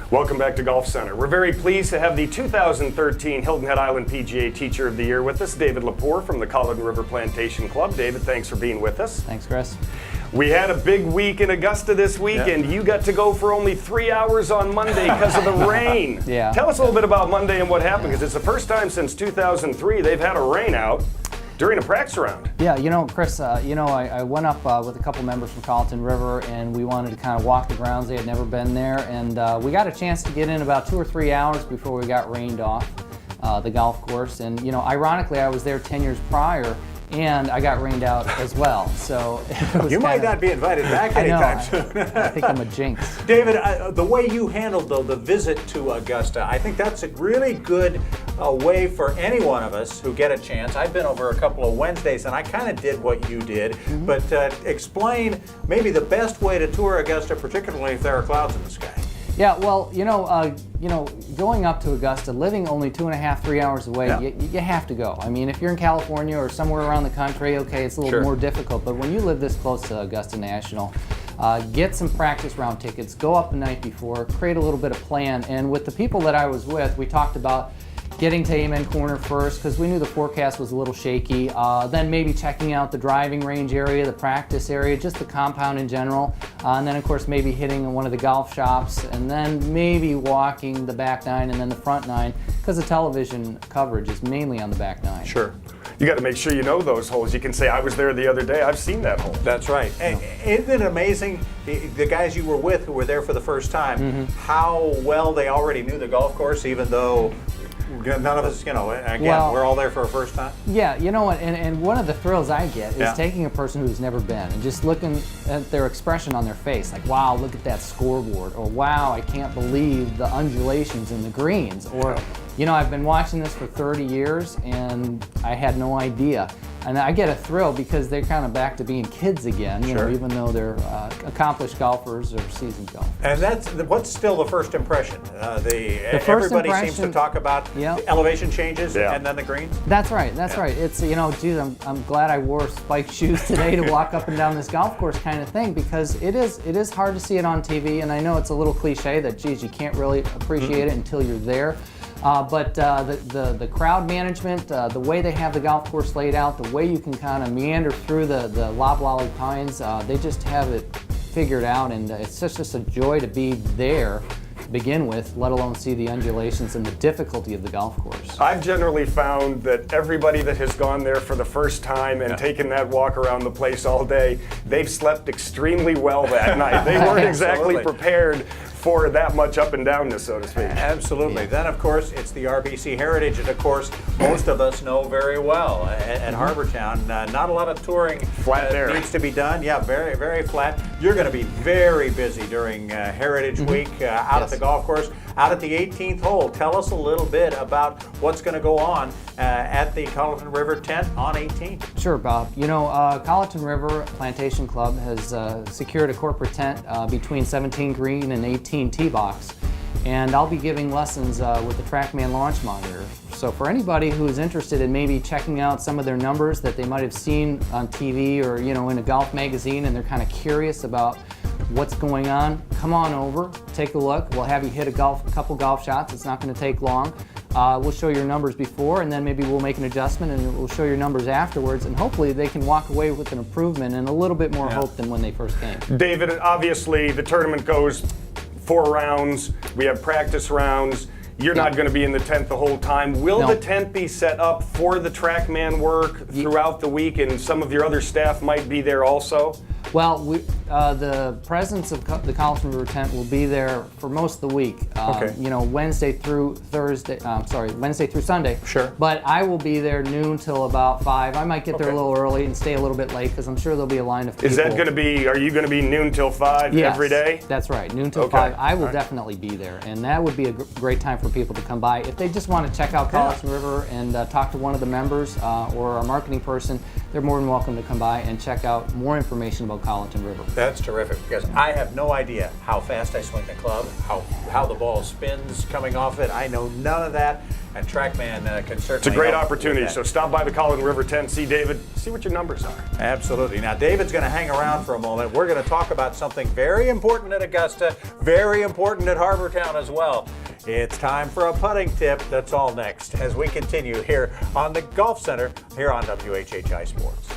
Welcome back to Golf Center. We're very pleased to have the 2013 Hilton Head Island PGA Teacher of the Year with us, David Lepore from the Colleton River Plantation Club. David, thanks for being with us. Thanks, Chris. We had a big week in Augusta this weekend. Yep. You got to go for only 3 hours on Monday because of the rain. Yeah. Tell us a little bit about Monday and what happened, because it's the first time since 2003 they've had a rain out during a practice round. Yeah, Chris, I went up with a couple members from Colleton River, and we wanted to kind of walk the grounds. They had never been there, and we got a chance to get in about 2 or 3 hours before we got rained off the golf course. And ironically, I was there 10 years prior, and I got rained out as well. So it was you might not be invited back anytime soon. I think I'm a jinx. David, the way you handled the visit to Augusta, I think that's a really good way for any one of us who get a chance. I've been over a couple of Wednesdays, and I kind of did what you did. Mm-hmm. But explain maybe the best way to tour Augusta, particularly if there are clouds in the sky. Yeah, well, going up to Augusta, living only 2.5, 3 hours away, yeah. you have to go. I mean, if you're in California or somewhere around the country, okay, it's a little more difficult. But when you live this close to Augusta National, get some practice round tickets, go up the night before, create a little bit of plan. And with the people that I was with, we talked about getting to Amen Corner first because we knew the forecast was a little shaky. Then maybe checking out the driving range area, the practice area, just the compound in general. And then of course maybe hitting one of the golf shops, and then maybe walking the back nine and then the front nine, because the television coverage is mainly on the back nine. Sure. You got to make sure you know those holes. You can say, I was there the other day, I've seen that hole. That's right. And isn't it amazing, the guys you were with who were there for the first time, how well they already knew the golf course, even though none of us, again, we're all there for a first time? Yeah, you know what, and one of the thrills I get is taking a person who's never been and just looking at their expression on their face, like, wow, look at that scoreboard, or wow, I can't believe the undulations in the greens, or, I've been watching this for 30 years and I had no idea. And I get a thrill because they're kind of back to being kids again, even though they're accomplished golfers or seasoned golfers. And what's still the first impression? Everybody seems to talk about the elevation changes and then the greens. That's right. That's right. It's geez, I'm glad I wore spiked shoes today to walk up and down this golf course kind of thing, because it is hard to see it on TV, and I know it's a little cliche that geez, you can't really appreciate it until you're there. But the crowd management, the way they have the golf course laid out, the way you can kind of meander through the loblolly pines, they just have it figured out, and it's just a joy to be there to begin with, let alone see the undulations and the difficulty of the golf course. I've generally found that everybody that has gone there for the first time and taken that walk around the place all day, they've slept extremely well that night. They weren't exactly prepared for that much up and downness, so to speak. Absolutely. Then, of course, it's the RBC Heritage, and of course, most of us know very well at Harbortown. Not a lot of touring needs to be done. Yeah, very, very flat. You're going to be very busy during Heritage Week out at the golf course, out at the 18th hole. Tell us a little bit about what's going to go on at the Colleton River tent on 18. Sure, Bob. Colleton River Plantation Club has secured a corporate tent between 17 green and 18 tee box, and I'll be giving lessons with the TrackMan launch monitor. So for anybody who's interested in maybe checking out some of their numbers that they might have seen on TV or in a golf magazine, and they're kind of curious about what's going on, come on over, take a look. We'll have you hit a couple golf shots. It's not going to take long. We'll show your numbers before, and then maybe we'll make an adjustment and we'll show your numbers afterwards, and hopefully they can walk away with an improvement and a little bit more hope than when they first came. David, obviously the tournament goes 4 rounds. We have practice rounds. You're not going to be in the tent the whole time. Will the tent be set up for the TrackMan work throughout the week, and some of your other staff might be there also? Well, the presence of the Colleton River tent will be there for most of the week. Wednesday through Sunday. Sure. But I will be there noon till about 5. I might get there a little early and stay a little bit late because I'm sure there'll be a line of people. Is that going to be? Are you going to be noon till 5 every day? That's right, noon till 5. I will definitely be there, and that would be a great time for people to come by if they just want to check out Colleton River and talk to one of the members or our marketing person. They're more than welcome to come by and check out more information about Colleton River. That's terrific, because I have no idea how fast I swing the club, how the ball spins coming off it. I know none of that, and TrackMan can certainly It's a great help opportunity. with that. So stop by the Colleton River tent, see David, see what your numbers are. Absolutely. Now, David's going to hang around for a moment. We're going to talk about something very important at Augusta, very important at Harbortown as well. It's time for a putting tip. That's all next as we continue here on the Golf Center here on WHHI Sports.